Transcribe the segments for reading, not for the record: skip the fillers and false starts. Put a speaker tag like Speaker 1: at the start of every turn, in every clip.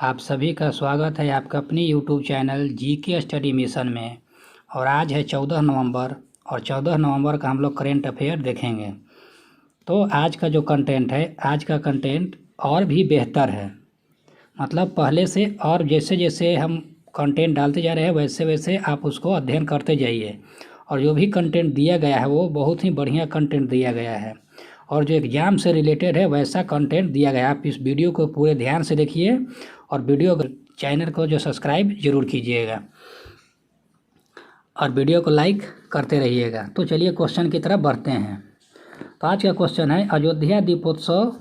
Speaker 1: आप सभी का स्वागत है आपका अपनी YouTube channel GK study mission में। और आज है 14 नवंबर और 14 नवंबर का हम लोग करेंट अफेयर देखेंगे। तो आज का जो कंटेंट है, आज का कंटेंट और भी बेहतर है। मतलब पहले से और जैसे जैसे हम कंटेंट डालते जा रहे हैं वैसे वैसे आप उसको अध्ययन करते जाइए। और जो भी कंटेंट दिया गया है वो बहुत ही बढ़िया कंटेंट दिया गया है और जो एग्ज़ाम से रिलेटेड है वैसा कंटेंट दिया गया है। आप इस वीडियो को पूरे ध्यान से देखिए और वीडियो चैनल को जो सब्सक्राइब ज़रूर कीजिएगा और वीडियो को लाइक करते रहिएगा। तो चलिए क्वेश्चन की तरफ बढ़ते हैं। तो आज का क्वेश्चन है, अयोध्या दीपोत्सव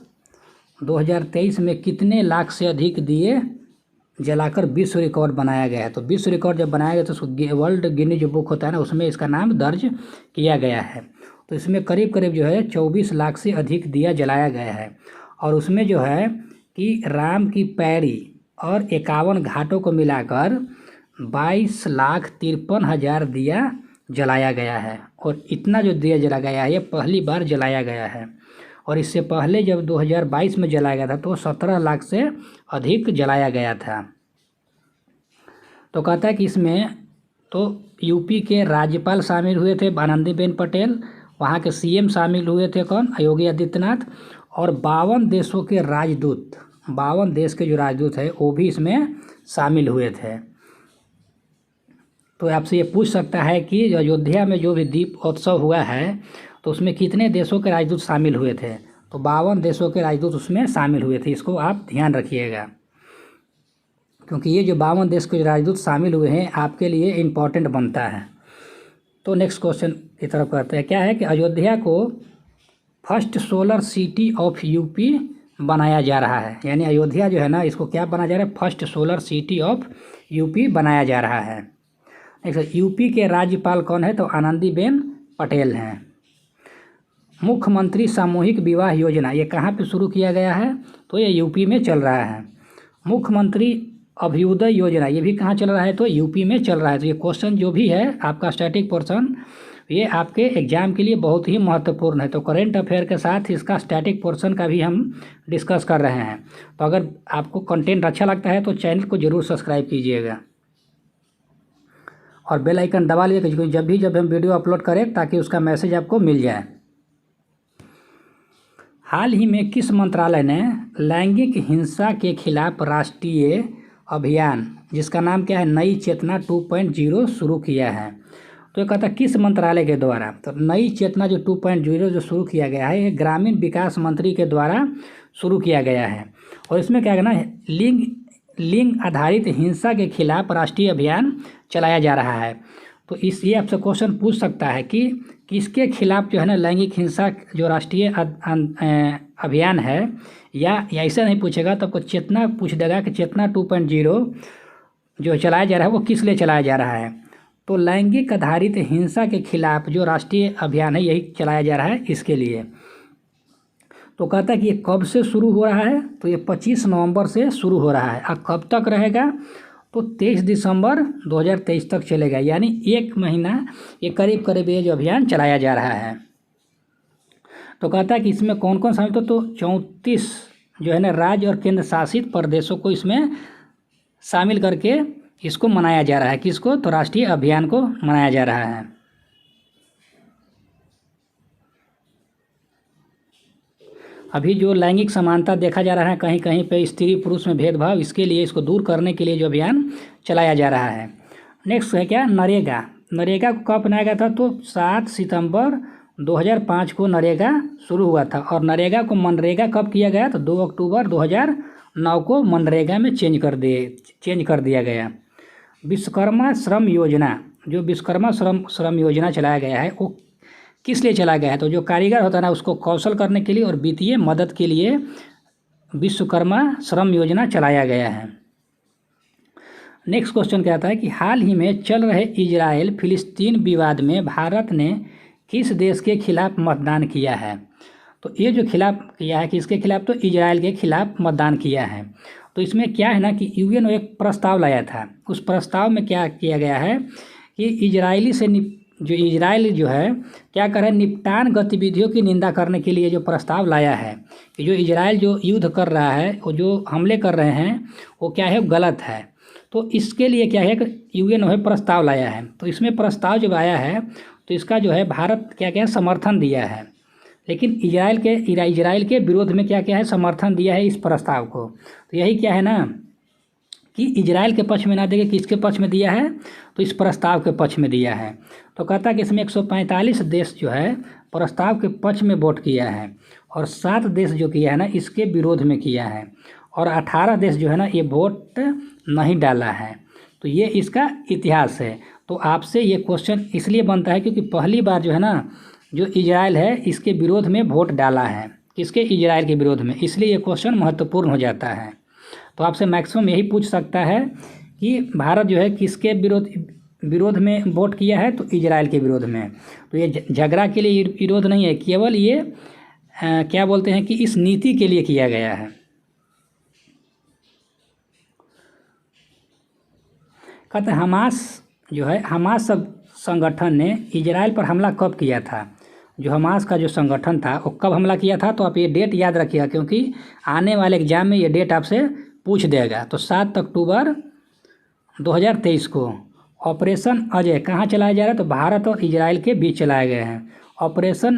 Speaker 1: 2023 में कितने लाख से अधिक दिए जलाकर विश्व रिकॉर्ड बनाया गया है। तो विश्व रिकॉर्ड जब बनाया गया तो उसको वर्ल्ड गिनीज बुक होता है ना, उसमें इसका नाम दर्ज किया गया है। तो इसमें करीब करीब जो है 24 लाख से अधिक दिया जलाया गया है। और उसमें जो है कि राम की पैड़ी और 51 घाटों को मिलाकर 22,53,000 दिया जलाया गया है। और इतना जो दिया जला गया है ये पहली बार जलाया गया है। और इससे पहले जब 2022 में जलाया गया था तो 17 लाख से अधिक जलाया गया था। तो कहता है कि इसमें तो यूपी के राज्यपाल शामिल हुए थे आनंदीबेन पटेल, वहाँ के सीएम शामिल हुए थे कौन, योगी आदित्यनाथ, और 52 देशों के राजदूत, 52 देश के जो राजदूत है वो भी इसमें शामिल हुए थे। तो आपसे ये पूछ सकता है कि अयोध्या में जो भी दीपोत्सव हुआ है तो उसमें कितने देशों के राजदूत शामिल हुए थे। तो 52 देशों के राजदूत उसमें शामिल हुए थे। इसको आप ध्यान रखिएगा क्योंकि ये जो 52 देश के राजदूत शामिल हुए हैं आपके लिए इम्पॉर्टेंट बनता है। तो नेक्स्ट क्वेश्चन की तरफ करते हैं। क्या है कि अयोध्या को first solar city of UP बनाया जा रहा है। यानी अयोध्या जो है ना, इसको क्या बनाया जा रहा है, first solar city of UP बनाया जा रहा है। नेक्स्ट, यूपी के राज्यपाल कौन है, तो आनंदीबेन पटेल हैं। मुख्यमंत्री सामूहिक विवाह योजना ये कहाँ पे शुरू किया गया है, तो ये यूपी में चल रहा है। मुख्यमंत्री अभ्युदय योजना ये भी कहाँ चल रहा है, तो यूपी में चल रहा है। तो ये क्वेश्चन जो भी है आपका स्टैटिक पोर्शन ये आपके एग्जाम के लिए बहुत ही महत्वपूर्ण है। तो करेंट अफेयर के साथ इसका स्टैटिक पोर्शन का भी हम डिस्कस कर रहे हैं। तो अगर आपको कंटेंट अच्छा लगता है तो चैनल को ज़रूर सब्सक्राइब कीजिएगा और बेल आइकन दबा लीजिएगा क्योंकि जब हम वीडियो अपलोड करें ताकि उसका मैसेज आपको मिल जाए। हाल ही में किस मंत्रालय ने लैंगिक हिंसा के खिलाफ राष्ट्रीय अभियान जिसका नाम क्या है, नई चेतना 2.0 शुरू किया है। तो ये कहता है किस मंत्रालय के द्वारा, तो नई चेतना जो 2.0 जो शुरू किया गया है ये ग्रामीण विकास मंत्री के द्वारा शुरू किया गया है। और इसमें क्या करना है, लिंग आधारित हिंसा के खिलाफ राष्ट्रीय अभियान चलाया जा रहा है। तो ये आपसे क्वेश्चन पूछ सकता है कि किसके खिलाफ जो है ना लैंगिक हिंसा जो राष्ट्रीय अभियान है, या ऐसा नहीं पूछेगा तो आपको चेतना पूछ देगा कि चेतना 2.0 जो चलाया जा रहा है वो किस लिए चलाया जा रहा है। तो लैंगिक आधारित हिंसा के खिलाफ जो राष्ट्रीय अभियान है यही चलाया जा रहा है इसके लिए। तो कहता है कि ये कब से शुरू हो रहा है, तो ये 25 नवंबर से शुरू हो रहा है। अब कब तक रहेगा, तो 23 दिसंबर 2023 तक चलेगा। यानी 1 महीना ये करीब करीब ये जो अभियान चलाया जा रहा है। तो कहता है कि इसमें कौन कौन शामिल, तो 34 जो है ना राज्य और केंद्र शासित प्रदेशों को इसमें शामिल करके इसको मनाया जा रहा है। किसको, तो राष्ट्रीय अभियान को मनाया जा रहा है। अभी जो लैंगिक समानता देखा जा रहा है कहीं कहीं पे स्त्री पुरुष में भेदभाव, इसके लिए इसको दूर करने के लिए जो अभियान चलाया जा रहा है। नेक्स्ट है क्या, नरेगा। नरेगा को कब बनाया गया था, तो 7 सितंबर 2005 को नरेगा शुरू हुआ था। और नरेगा को मनरेगा कब किया गया, तो 2 अक्टूबर 2009 को मनरेगा में चेंज कर दिया गया। विश्वकर्मा श्रम योजना, जो विश्वकर्मा श्रम योजना चलाया गया है वो किस लिए चलाया गया है, तो जो कारीगर होता है ना उसको कौशल करने के लिए और वित्तीय मदद के लिए विश्वकर्मा श्रम योजना चलाया गया है। नेक्स्ट क्वेश्चन क्या आता है कि हाल ही में चल रहे इजराइल फिलिस्तीन विवाद में भारत ने किस देश के खिलाफ मतदान किया है। तो ये जो खिलाफ किया है किसके खिलाफ, तो इजराइल के खिलाफ मतदान किया है। तो इसमें क्या है ना कि यूएन एक प्रस्ताव लाया था, उस प्रस्ताव में क्या किया गया है कि इजरायली से जो इजराइल जो है क्या कर रहा है, निपटान गतिविधियों की निंदा करने के लिए जो प्रस्ताव लाया है कि जो इजराइल जो युद्ध कर रहा है, वो जो हमले कर रहे हैं वो क्या है, गलत है। तो इसके लिए क्या है, यूएन है प्रस्ताव लाया है। तो इसमें प्रस्ताव जब आया है तो इसका जो है भारत क्या क्या समर्थन दिया है, लेकिन इजराइल के विरोध में क्या क्या है, समर्थन दिया है इस प्रस्ताव को। तो यही क्या है ना कि इजराइल के पक्ष में ना देके किसके पक्ष में दिया है, तो इस प्रस्ताव के पक्ष में दिया है। तो कहता है कि इसमें 145 देश जो है प्रस्ताव के पक्ष में वोट किया है और 7 देश जो किया है ना इसके विरोध में किया है और 18 देश जो है ना ये वोट नहीं डाला है। तो ये इसका इतिहास है। तो आपसे ये क्वेश्चन इसलिए बनता है क्योंकि पहली बार जो है ना जो इजराइल है इसके विरोध में वोट डाला है, किसके, इजराइल के विरोध में, इसलिए ये क्वेश्चन महत्वपूर्ण हो जाता है। तो आपसे मैक्सिमम यही पूछ सकता है कि भारत जो है किसके विरोध में वोट किया है, तो इजराइल के विरोध में। तो ये झगड़ा के लिए विरोध नहीं है, केवल ये क्या बोलते हैं कि इस नीति के लिए किया गया है। कहते हैं हमास जो है, हमास संगठन ने इजराइल पर हमला कब किया था। जो हमास का जो संगठन था वो कब हमला किया था, तो आप ये डेट याद रखिएगा क्योंकि आने वाले एग्जाम में ये डेट आपसे पूछ देगा। तो 7 अक्टूबर 2023 को ऑपरेशन अजय कहाँ चलाया जा रहा है, तो भारत और इजराइल के बीच चलाए गए हैं। ऑपरेशन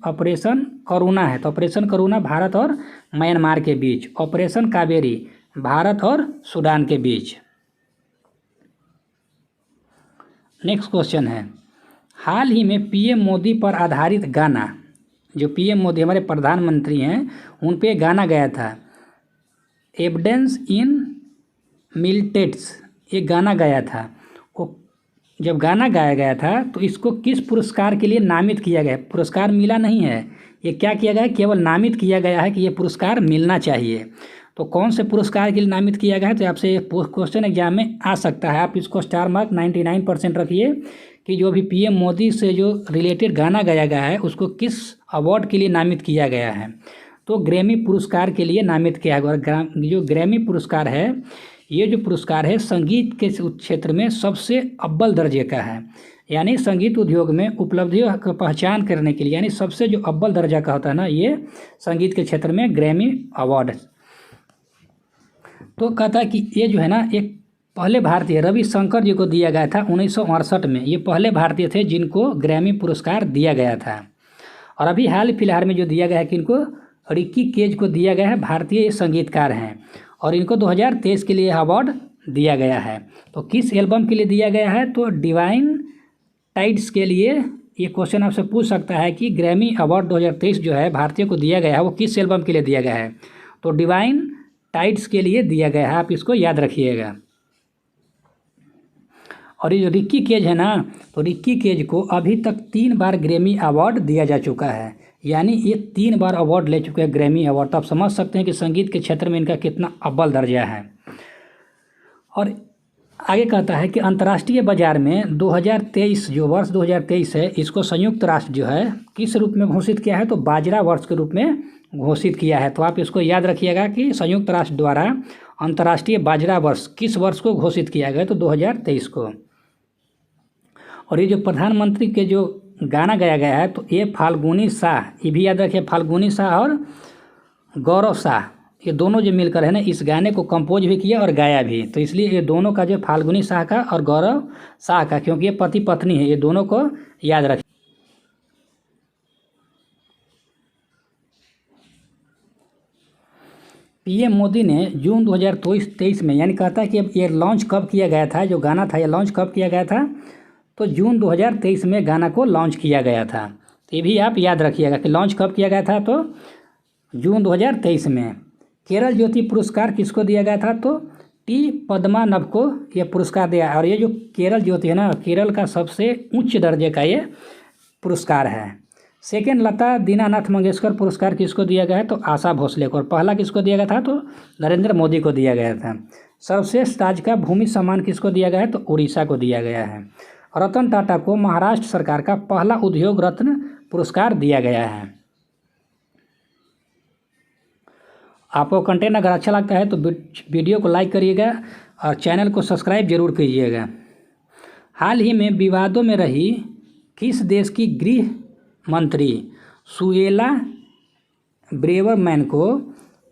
Speaker 1: ऑपरेशन करुणा है, तो ऑपरेशन करुणा भारत और म्यांमार के बीच। ऑपरेशन कावेरी भारत और सूडान के बीच। नेक्स्ट क्वेश्चन है, हाल ही में पीएम मोदी पर आधारित गाना, जो पीएम मोदी हमारे प्रधानमंत्री हैं उन पे गाना गया था, एविडेंस इन मिलिटेट्स, ये गाना गाया था। वो जब गाना गाया गया था तो इसको किस पुरस्कार के लिए नामित किया गया, पुरस्कार मिला नहीं है, ये क्या किया गया है, केवल नामित किया गया है कि ये पुरस्कार मिलना चाहिए। तो कौन से पुरस्कार के लिए नामित किया गया है, तो आपसे क्वेश्चन एग्जाम में आ सकता है। आप इसको स्टार मार्क 99% रखिए कि जो भी पीएम मोदी से जो रिलेटेड गाना गाया गया है उसको किस अवार्ड के लिए नामित किया गया है, तो ग्रैमी पुरस्कार के लिए नामित किया गया। और जो ग्रैमी पुरस्कार है, ये जो पुरस्कार है संगीत के क्षेत्र में सबसे अव्वल दर्जे का है, यानी संगीत उद्योग में उपलब्धियों की पहचान करने के लिए, यानी सबसे जो अव्वल दर्जा का होता है ना, ये संगीत के क्षेत्र में ग्रैमी अवार्ड। तो कहता है कि ये जो है ना एक पहले भारतीय रविशंकर जी को दिया गया था 1968 में। ये पहले भारतीय थे जिनको ग्रैमी पुरस्कार दिया गया था। और अभी हाल फिलहाल में जो दिया गया है कि इनको रिक्की केज को दिया गया है, भारतीय संगीतकार हैं और इनको 2023 के लिए अवार्ड दिया गया है। तो किस एल्बम के लिए दिया गया है, तो डिवाइन टाइड्स के लिए। ये क्वेश्चन आपसे पूछ सकता है कि ग्रैमी अवार्ड 2023 जो है भारतीय को दिया गया है वो किस एल्बम के लिए दिया गया है, तो डिवाइन टाइड्स के लिए दिया गया है, आप इसको याद रखिएगा। और ये जो रिक्की केज है ना, तो रिक्की केज को अभी तक 3 बार ग्रैमी अवार्ड दिया जा चुका है, यानी ये 3 बार अवार्ड ले चुके हैं ग्रैमी अवार्ड। तो आप समझ सकते हैं कि संगीत के क्षेत्र में इनका कितना अव्वल दर्जा है। और आगे कहता है कि अंतर्राष्ट्रीय बाजार में 2023 जो वर्ष 2023 है, इसको संयुक्त राष्ट्र जो है किस रूप में घोषित किया है, तो बाजरा वर्ष के रूप में घोषित किया है। तो आप इसको याद रखिएगा कि संयुक्त राष्ट्र द्वारा अंतर्राष्ट्रीय बाजरा वर्ष किस वर्ष को घोषित किया गया, तो 2023 को। और ये जो प्रधानमंत्री के जो गाना गाया गया है, तो ये फाल्गुनी शाह, ये भी याद रखिए, फाल्गुनी शाह और गौरव शाह, ये दोनों जो मिलकर है ना इस गाने को कंपोज भी किया और गाया भी। तो इसलिए ये दोनों का जो फाल्गुनी शाह का और गौरव शाह का, क्योंकि ये पति पत्नी है, ये दोनों को याद रखिए। पीएम मोदी ने जून 2023 में, यानी कहता है कि अब ये लॉन्च कब किया गया था, जो गाना था ये लॉन्च कब किया गया था, तो जून 2023 में गाना को लॉन्च किया गया था। तो ये भी आप याद रखिएगा कि लॉन्च कब किया गया था, तो जून 2023 में। केरल ज्योति पुरस्कार किसको दिया गया था, तो टी पद्मानभ को ये पुरस्कार दिया। और ये जो केरल ज्योति है ना, केरल का सबसे उच्च दर्जे का ये पुरस्कार है। सेकेंड लता दीनानाथ मंगेशकर पुरस्कार किसको दिया गया है, तो आशा भोसले को। और पहला किसको दिया गया था, तो नरेंद्र मोदी को दिया गया था। सर्वश्रेष्ठ राज्य का भूमि सम्मान किसको दिया गया है, तो उड़ीसा को दिया गया है। रतन टाटा को महाराष्ट्र सरकार का पहला उद्योग रत्न पुरस्कार दिया गया है। आपको कंटेंट अगर अच्छा लगता है तो वीडियो को लाइक करिएगा और चैनल को सब्सक्राइब जरूर कीजिएगा। हाल ही में विवादों में रही किस देश की गृह मंत्री सुएला ब्रेवरमैन को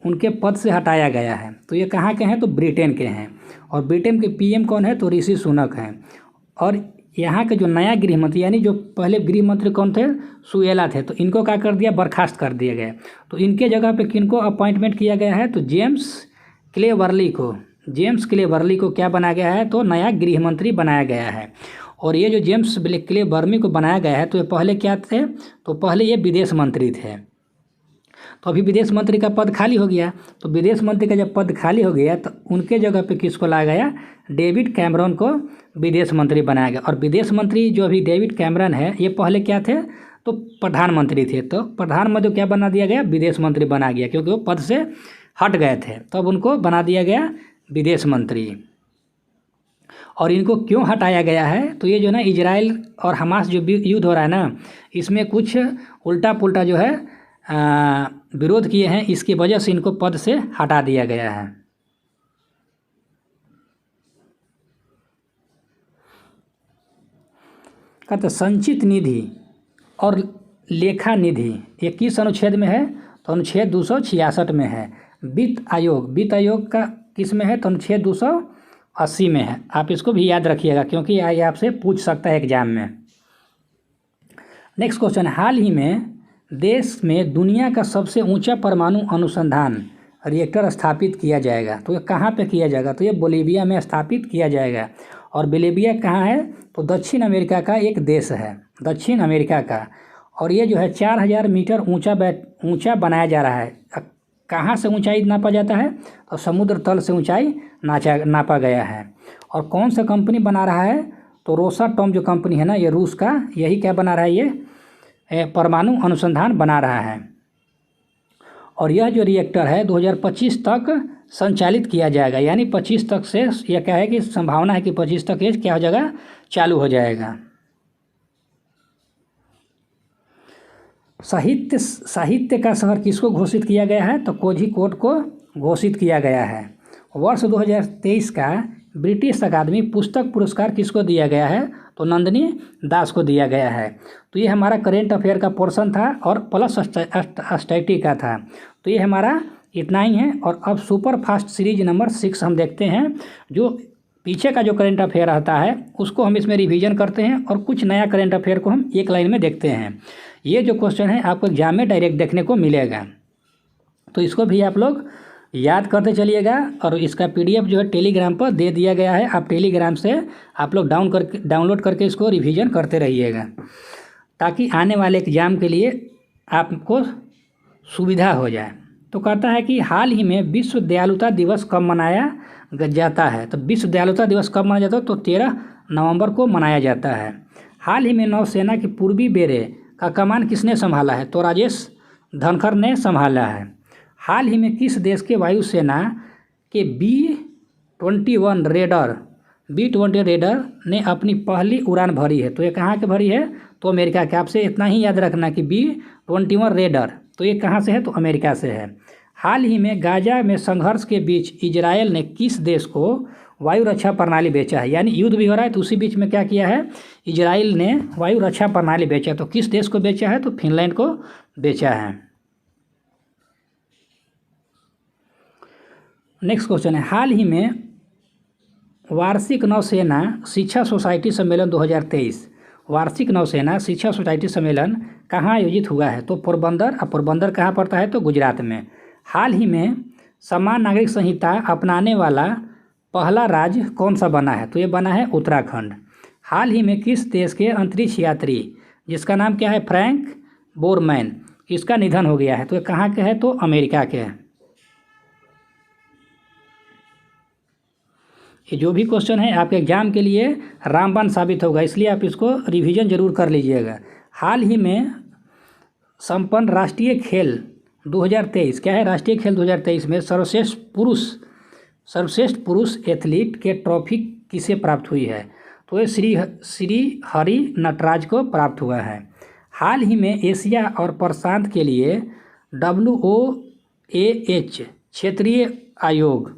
Speaker 1: उनके पद से हटाया गया है? तो ये कहाँ के हैं? तो ब्रिटेन के हैं। और ब्रिटेन के पीएम कौन है? तो ऋषि सुनक हैं। और यहाँ के जो नया गृह मंत्री, यानी जो पहले गृह मंत्री कौन थे? सुएला थे, तो इनको क्या कर दिया? बर्खास्त कर दिया गया। तो इनके जगह पे किनको अपॉइंटमेंट किया गया है? तो जेम्स क्लेवर्ली को क्या बनाया गया है? तो नया गृह मंत्री बनाया गया है। और ये जो जेम्स क्लेवर्ली को बनाया गया है, तो ये पहले क्या थे? तो पहले ये विदेश मंत्री थे। तो अभी विदेश मंत्री का पद खाली हो गया। तो विदेश मंत्री का जब पद खाली हो गया तो उनके जगह पे किसको लाया गया? डेविड कैमरन को विदेश मंत्री बनाया गया। और विदेश मंत्री जो अभी डेविड कैमरन है, ये पहले क्या थे? तो प्रधानमंत्री थे। तो प्रधानमंत्री को क्या बना दिया गया? विदेश मंत्री बना गया, क्योंकि वो पद से हट गए थे, तब तो उनको बना दिया गया विदेश मंत्री। और इनको क्यों हटाया गया है? तो ये जो ना इजराइल और हमास जो युद्ध हो रहा है ना, इसमें कुछ उल्टा पुल्टा जो है विरोध किए हैं, इसकी वजह से इनको पद से हटा दिया गया है। कहते संचित निधि और लेखा निधि ये किस अनुच्छेद में है? तो अनुच्छेद 266 में है। वित्त आयोग का किस में है? तो अनुच्छेद 280 में है। आप इसको भी याद रखिएगा, क्योंकि ये आपसे पूछ सकता है एग्जाम में। नेक्स्ट क्वेश्चन, हाल ही में देश में दुनिया का सबसे ऊंचा परमाणु अनुसंधान रिएक्टर स्थापित किया जाएगा। तो ये कहाँ पे किया जाएगा? तो ये बोलीविया में स्थापित किया जाएगा। और बोलीविया कहाँ है? तो दक्षिण अमेरिका का एक देश है, दक्षिण अमेरिका का। और ये जो है 4000 मीटर ऊंचा बनाया जा रहा है। कहाँ से ऊंचाई नापा जाता है? तो समुद्र तल से ऊंचाई नापा गया है। और कौन सा कंपनी बना रहा है? तो रोसाटॉम जो कंपनी है ना, ये रूस का, यही क्या बना रहा है? ये परमाणु अनुसंधान बना रहा है। और यह जो रिएक्टर है 2025 तक संचालित किया जाएगा, यानी 25 तक से यह क्या है कि संभावना है कि 25 तक ये क्या हो जाएगा? चालू हो जाएगा। साहित्य का शहर किसको घोषित किया गया है? तो कोझिकोड को घोषित किया गया है। वर्ष 2023 का ब्रिटिश अकादमी पुस्तक पुरस्कार किसको दिया गया है? तो नंदिनी दास को दिया गया है। तो ये हमारा करेंट अफेयर का पोर्शन था और प्लस स्टैटिक का था। तो ये हमारा इतना ही है। और अब सुपर फास्ट सीरीज नंबर 6 हम देखते हैं। जो पीछे का जो करेंट अफेयर रहता है उसको हम इसमें रिवीजन करते हैं, और कुछ नया करेंट अफेयर को हम एक लाइन में देखते हैं। ये जो क्वेश्चन है आपको एग्जाम में डायरेक्ट देखने को मिलेगा, तो इसको भी आप लोग याद करते चलिएगा। और इसका PDF जो है टेलीग्राम पर दे दिया गया है, आप टेलीग्राम से आप लोग डाउनलोड करके इसको रिवीजन करते रहिएगा, ताकि आने वाले एग्ज़ाम के लिए आपको सुविधा हो जाए। तो कहता है कि हाल ही में विश्व दयालुता दिवस कब मनाया जाता है? तो विश्व दयालुता दिवस कब मनाया जाता है? तो 13 नवंबर को मनाया जाता है। हाल ही में नौसेना की पूर्वी बेड़े का कमान किसने संभाला है? तो राजेश धनखड़ ने संभाला है। हाल ही में किस देश के वायुसेना के B-21 रेडर ने अपनी पहली उड़ान भरी है? तो ये कहाँ के भरी है? तो अमेरिका के। आपसे इतना ही याद रखना कि B-21 रेडर, तो ये कहाँ से है? तो अमेरिका से है। हाल ही में गाजा में संघर्ष के बीच इजराइल ने किस देश को वायु रक्षा प्रणाली बेचा है? यानी युद्ध भी हो रहा है तो उसी बीच में क्या किया है? इजराइल ने वायु रक्षा प्रणाली बेचा। तो किस देश को बेचा है? तो फिनलैंड को बेचा है। नेक्स्ट क्वेश्चन है, हाल ही में वार्षिक नौसेना शिक्षा सोसाइटी सम्मेलन 2023 वार्षिक नौसेना शिक्षा सोसाइटी सम्मेलन कहाँ आयोजित हुआ है? तो पोरबंदर। अब पोरबंदर कहाँ पड़ता है? तो गुजरात में। हाल ही में समान नागरिक संहिता अपनाने वाला पहला राज्य कौन सा बना है? तो ये बना है उत्तराखंड। हाल ही में किस देश के अंतरिक्ष यात्री जिसका नाम क्या है? फ्रैंक बोरमैन, किसका निधन हो गया है? तो ये कहाँ के है? तो अमेरिका के हैं। ये जो भी क्वेश्चन है आपके एग्जाम के लिए रामबाण साबित होगा, इसलिए आप इसको रिवीजन जरूर कर लीजिएगा। हाल ही में संपन्न राष्ट्रीय खेल 2023 क्या है? राष्ट्रीय खेल 2023 में सर्वश्रेष्ठ पुरुष एथलीट के ट्रॉफी किसे प्राप्त हुई है? तो ये श्री हरि नटराज को प्राप्त हुआ है। हाल ही में एशिया और प्रशांत के लिए WOAH क्षेत्रीय आयोग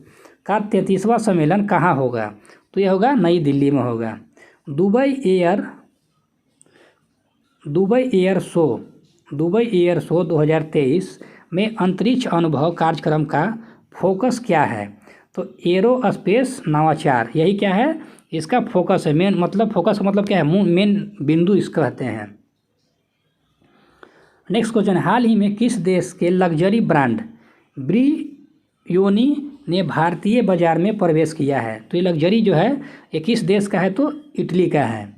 Speaker 1: का 33वां सम्मेलन कहाँ होगा? तो यह होगा नई दिल्ली में होगा। दुबई एयर शो 2023 में अंतरिक्ष अनुभव कार्यक्रम का फोकस क्या है? तो एरोस्पेस नवाचार, यही क्या है इसका फोकस है। मेन मतलब फोकस का मतलब क्या है, मेन बिंदु इसको कहते हैं। नेक्स्ट क्वेश्चन, हाल ही में किस देश के लग्जरी ब्रांड ब्रियोनी ने भारतीय बाजार में प्रवेश किया है? तो ये लग्जरी जो है ये किस देश का है? तो इटली का है।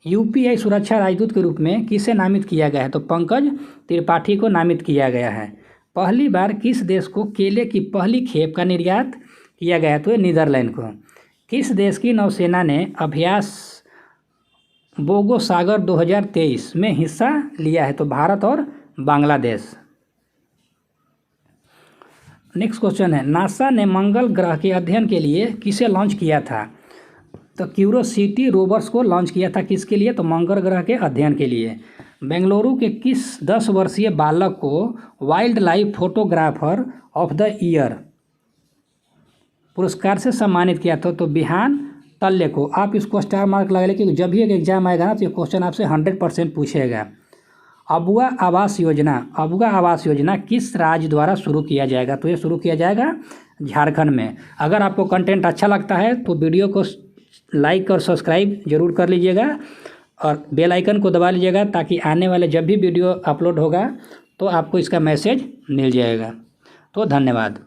Speaker 1: यूपीआई सुरक्षा राजदूत के रूप में किसे नामित किया गया है? तो पंकज त्रिपाठी को नामित किया गया है। पहली बार किस देश को केले की पहली खेप का निर्यात किया गया है? तो ये नीदरलैंड को। किस देश की नौसेना ने अभ्यास बोगो सागर 2023 में हिस्सा लिया है? तो भारत और बांग्लादेश। नेक्स्ट क्वेश्चन है, नासा ने मंगल ग्रह के अध्ययन के लिए किसे लॉन्च किया था? तो क्यूरोसिटी रोवर्स को लॉन्च किया था। किसके लिए? तो मंगल ग्रह के अध्ययन के लिए। बेंगलुरु के किस 10 वर्षीय बालक को wild life photographer of the year पुरस्कार से सम्मानित किया था? तो बिहान तल्ले को। आप इसको स्टार मार्क लगा लें, क्योंकि जब भी एक एग्जाम आएगा ना तो ये क्वेश्चन आपसे 100% पूछेगा। अबुआ आवास योजना किस राज्य द्वारा शुरू किया जाएगा? तो ये शुरू किया जाएगा झारखंड में। अगर आपको कंटेंट अच्छा लगता है तो वीडियो को लाइक और सब्सक्राइब जरूर कर लीजिएगा और बेल आइकन को दबा लीजिएगा, ताकि आने वाले जब भी वीडियो अपलोड होगा तो आपको इसका मैसेज मिल जाएगा। तो धन्यवाद।